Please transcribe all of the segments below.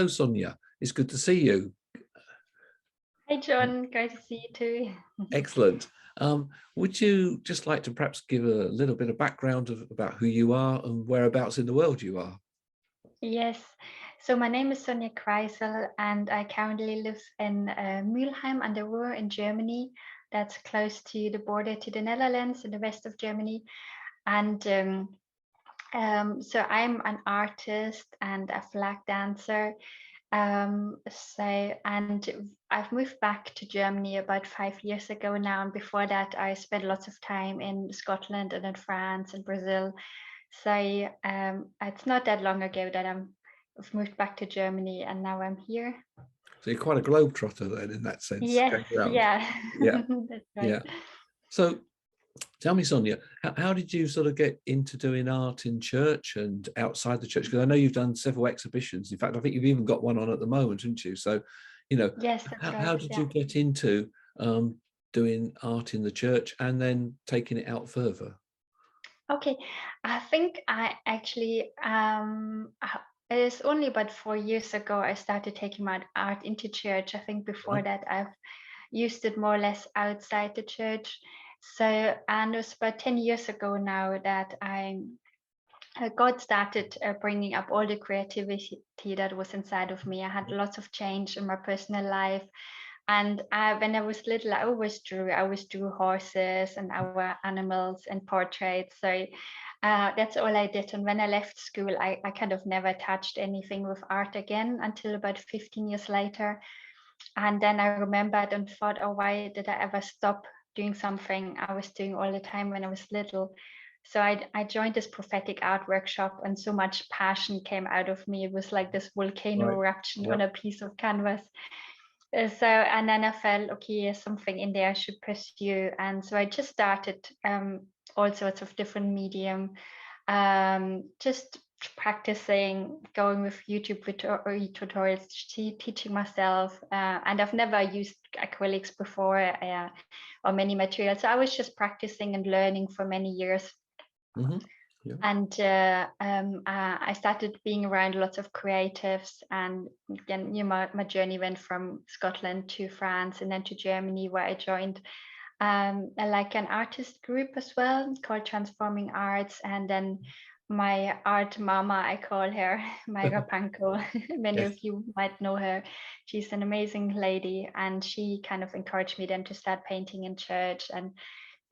Sonja, it's good to see you. Hey John, great to see you too. Excellent. Would you just like to perhaps give a little bit of background about who you are and whereabouts in the world you are? Yes, so my name is Sonja Kreisal and I currently live in Mülheim an der Ruhr in Germany. That's close to the border to the Netherlands in the west of Germany. And so I'm an artist and a flag dancer. And I've moved back to Germany about 5 years ago now, and before that I spent lots of time in Scotland and in France and Brazil. So it's not that long ago that I've moved back to Germany, and now I'm here. So you're quite a globetrotter then, in that sense. Yes, yeah. Yeah. That's right. Yeah. So tell me, Sonja, how did you sort of get into doing art in church and outside the church? Because I know you've done several exhibitions. In fact, I think you've even got one on at the moment, haven't you? So, you know, Yes, that's right. how did you get into doing art in the church and then taking it out further? Okay, I think I actually it's only about 4 years ago I started taking my art into church. I think before that I've used it more or less outside the church. So, and it was about 10 years ago now that God started bringing up all the creativity that was inside of me. I had lots of change in my personal life. And when I was little, I always drew horses and our animals and portraits. So that's all I did. And when I left school, I kind of never touched anything with art again until about 15 years later. And then I remembered and thought, oh, why did I ever stop doing something I was doing all the time when I was little? So I joined this prophetic art workshop, and so much passion came out of me. It was like this volcano eruption on a piece of canvas. And then I felt, okay, there's something in there I should pursue. And so I just started all sorts of different medium, just practicing, going with YouTube tutorials, teaching myself. And I've never used acrylics before or many materials. So I was just practicing and learning for many years. Mm-hmm. Yeah. And I started being around lots of creatives, and then my journey went from Scotland to France and then to Germany, where I joined like an artist group as well called Transforming Arts. And then my art mama, I call her, Myra Panko. Many of you might know her. She's an amazing lady, and she kind of encouraged me then to start painting in church. And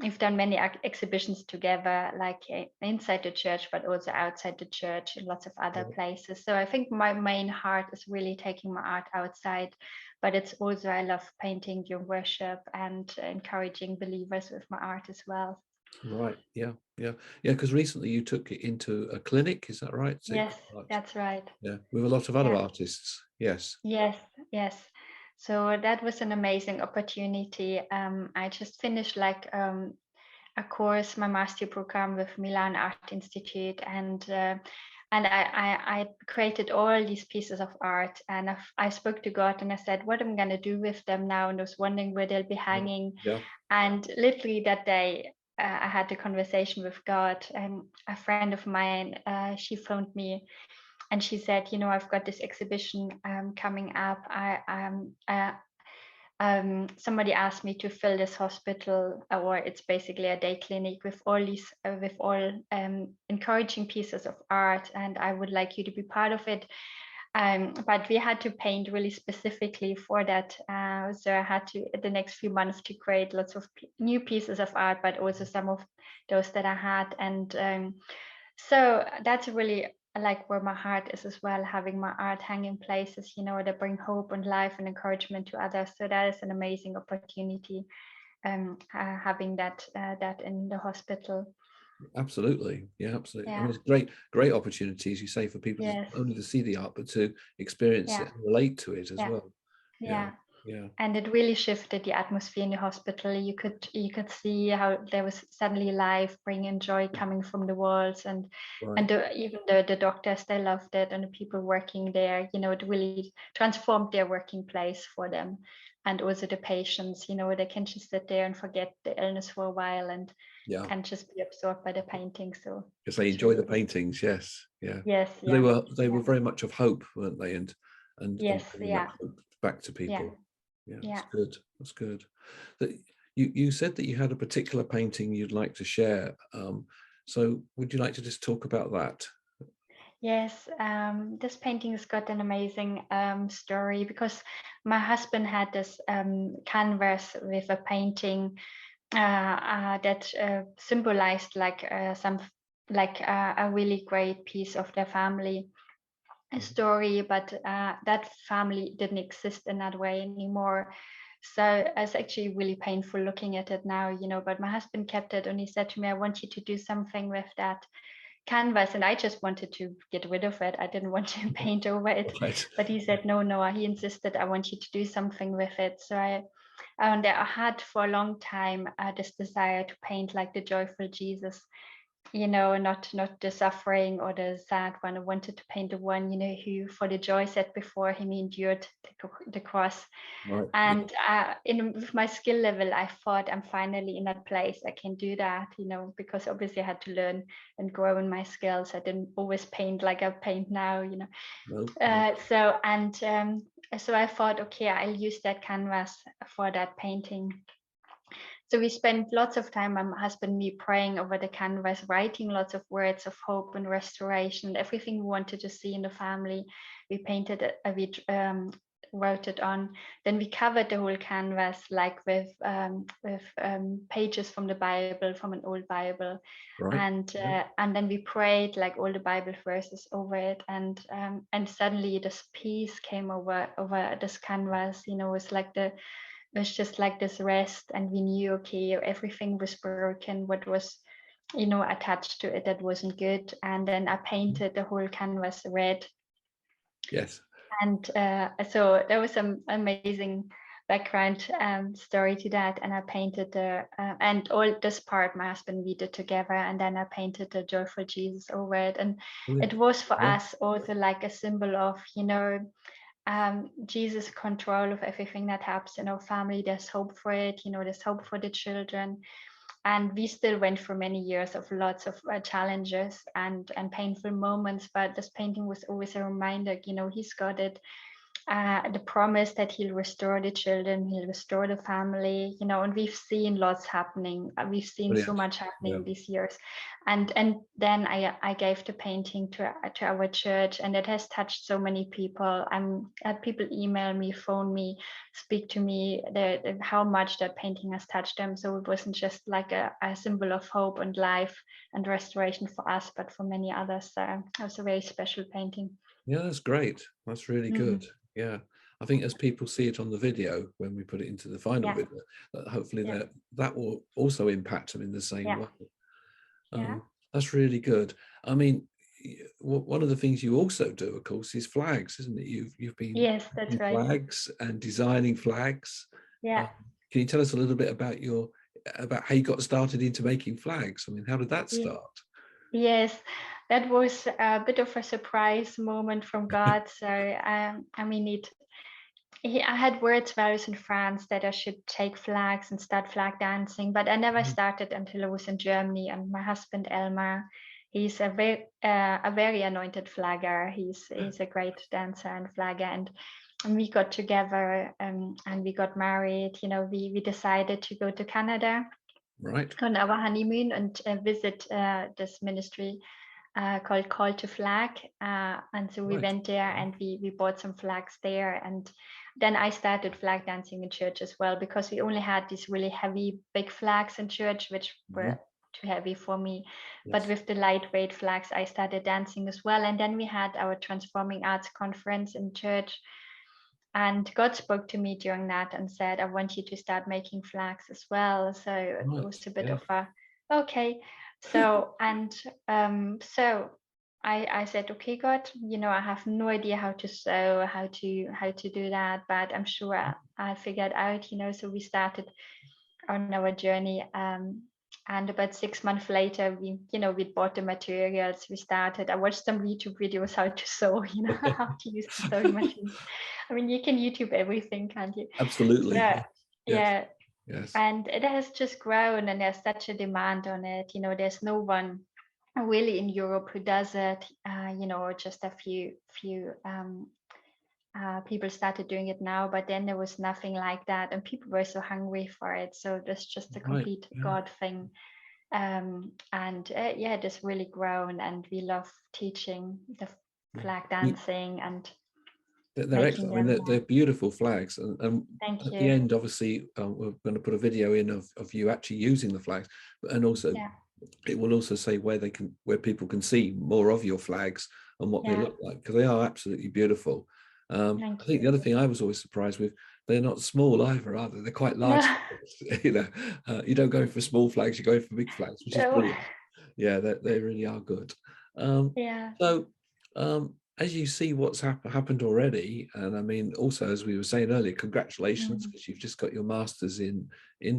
we've done many exhibitions together, like inside the church, but also outside the church in lots of other places. So I think my main heart is really taking my art outside, but it's also, I love painting during worship and encouraging believers with my art as well. Right. Yeah. Because recently you took it into a clinic, is that right? Yes, that's right. Yeah, with a lot of other artists. Yes. So that was an amazing opportunity. I just finished like a course, my master program with Milan Art Institute, and I created all these pieces of art, and I spoke to God and I said, what am I going to do with them now? And I was wondering where they'll be hanging. Yeah. And literally that day, I had a conversation with God, and a friend of mine, she phoned me. And she said, I've got this exhibition coming up. Somebody asked me to fill this hospital, or it's basically a day clinic with all encouraging pieces of art, and I would like you to be part of it. But we had to paint really specifically for that. So I had to, the next few months, to create lots of new pieces of art, but also some of those that I had. And so that's really like where my heart is as well, having my art hang in places, that bring hope and life and encouragement to others. So that is an amazing opportunity, having that in the hospital. Absolutely. Yeah, absolutely. I mean, it's great opportunities, you say, for people not only to see the art, but to experience it and relate to it as well. Yeah. And it really shifted the atmosphere in the hospital. You could see how there was suddenly life, bringing joy coming from the walls, and even the doctors, they loved it, and the people working there, it really transformed their working place for them. And also the patients, they can just sit there and forget the illness for a while and can just be absorbed by the painting. So because they enjoy the paintings. Yes. Yes. They were very much of hope, weren't they? And and Yes, bringing yeah, that hope back to yeah, people. Yeah, yeah. that's good. That's good. That you said that you had a particular painting you'd like to share. So would you like to just talk about that? Yes, this painting has got an amazing story, because my husband had this canvas with a painting that symbolized a really great piece of their family story, but that family didn't exist in that way anymore. So it's actually really painful looking at it now, but my husband kept it, and he said to me, I want you to do something with that canvas. And I just wanted to get rid of it. I didn't want to paint over it. Right. But he said, no, he insisted, I want you to do something with it. So I had for a long time this desire to paint like the joyful Jesus, not the suffering or the sad one. I wanted to paint the one, who for the joy set before him, he endured the cross. Right. And with my skill level, I thought I'm finally in that place. I can do that, because obviously I had to learn and grow in my skills. I didn't always paint like I paint now, No. So I thought, okay, I'll use that canvas for that painting. So we spent lots of time, my husband and me, praying over the canvas, writing lots of words of hope and restoration, everything we wanted to see in the family. We painted it, we wrote it on. Then we covered the whole canvas like with pages from the Bible, from an old Bible, Right. and then we prayed like all the Bible verses over it, and suddenly this peace came over this canvas. It was just like this rest, and we knew, okay, everything was broken, what was attached to it that wasn't good. And then I painted the whole canvas red. Yes. And so there was some amazing background story to that. And I painted and all this part my husband and we did together, and then I painted the joyful Jesus over it. And Brilliant. it was for Yeah. us also like a symbol of Jesus' control of everything that happens in our family. There's hope for it, there's hope for the children. And we still went for many years of lots of challenges and painful moments, but this painting was always a reminder, he's got it. The promise that he'll restore the children, he'll restore the family, and we've seen lots happening. We've seen so Brilliant. much happening Yeah. these years. And then I gave the painting to our church, and it has touched so many people. Had people email me, phone me, speak to me, how much that painting has touched them. So it wasn't just like a symbol of hope and life and restoration for us, but for many others. It was a very special painting. Yeah, that's great. That's really Mhm. good. Yeah. I think as people see it on the video, when we put it into the final Yeah. video, hopefully Yeah. that will also impact them in the same Yeah. way. Yeah. That's really good. I mean, one of the things you also do, of course, is flags, isn't it? You've been Yes, that's making right. flags and designing flags. Yeah. Can you tell us a little bit about how you got started into making flags? I mean, how did that Yeah. start? Yes, that was a bit of a surprise moment from God. So, I mean, I had words where I was in France that I should take flags and start flag dancing, but I never started until I was in Germany. And my husband Elmar, he's a very anointed flagger. He's a great dancer and flagger, and we got together and we got married. We decided to go to Canada Right. on our honeymoon and visit this ministry called Call to Flag. And so we Right. went there and we bought some flags there. And then I started flag dancing in church as well, because we only had these really heavy, big flags in church, which were too heavy for me. Yes. But with the lightweight flags, I started dancing as well. And then we had our Transforming Arts conference in church. And God spoke to me during that and said, I want you to start making flags as well. So it was a bit of a, okay. So, so I said, okay, God, I have no idea how to sew, how to do that, but I'm sure I figured out, so we started on our journey. And about 6 months later, we bought the materials. We started. I watched some YouTube videos how to sew, how to use the sewing machine. I mean, you can YouTube everything, can't you? Absolutely. So, Yes. yeah. Yes. And it has just grown, and there's such a demand on it. There's no one really in Europe who does it. Just a few people started doing it now, but then there was nothing like that, and people were so hungry for it. So that's just a Right. complete Yeah. God thing. And yeah, it has really grown, and we love teaching the Yeah. flag dancing and They're making excellent. I mean, them. they're beautiful flags, and Thank at the you. end, obviously, we're going to put a video in of you actually using the flags, and also Yeah, it will also say where people can see more of your flags and what they yeah. look like, because they are absolutely beautiful. I Thank think you. the other thing I was always surprised with, they're not small either, are they? They're quite No, large. You know, you don't go for small flags, you go for big flags, which is no. brilliant. Yeah, they really are good. Um, Yeah. so as you see what's happened already, and I mean, also as we were saying earlier, congratulations, Mm. because you've just got your masters in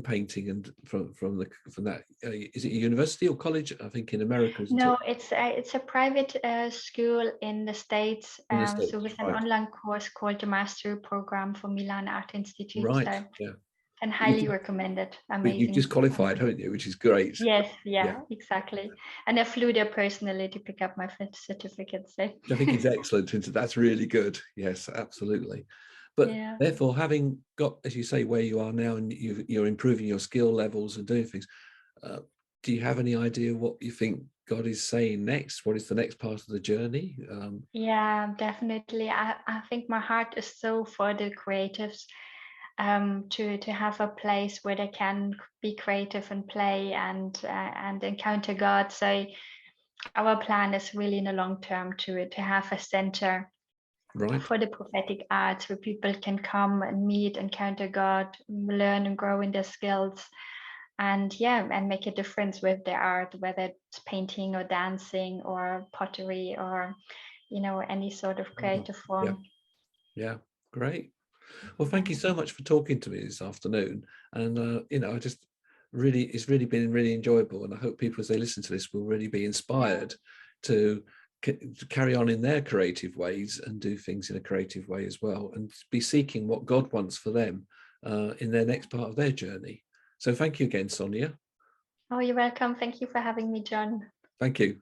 painting, and from that, is it a university or college? I think in America, isn't it? No, it's a private school in the States. In the So States, with an right? online course called the Mastery Program for Milan Art Institute. Right. So Yeah. can But highly recommend it. you've just Amazing. qualified, haven't you? Which is great. Yes, Yeah. yeah, exactly. And I flew there personally to pick up my certificate. So Which I think is excellent. And that's really good. Yes, absolutely. But yeah. therefore, having got, as you say, where you are now, and you're improving your skill levels and doing things, uh, do you have any idea what you think God is saying next? What is the next part of the journey? Yeah, definitely. I think my heart is so for the creatives, to have a place where they can be creative and play and encounter God. So our plan is really in the long term to have a center Right. for the prophetic arts where people can come and meet, encounter God, learn and grow in their skills, and yeah, and make a difference with their art, whether it's painting or dancing or pottery or any sort of Wow. creative Yeah. form. Yeah. Great. Well, thank you Yeah. so much for talking to me this afternoon. And I just it's really been really enjoyable. And I hope people, as they listen to this, will really be inspired to to carry on in their creative ways and do things in a creative way as well, and be seeking what God wants for them in their next part of their journey. So thank you again, Sonja. Oh, you're welcome. Thank you for having me, John. Thank you.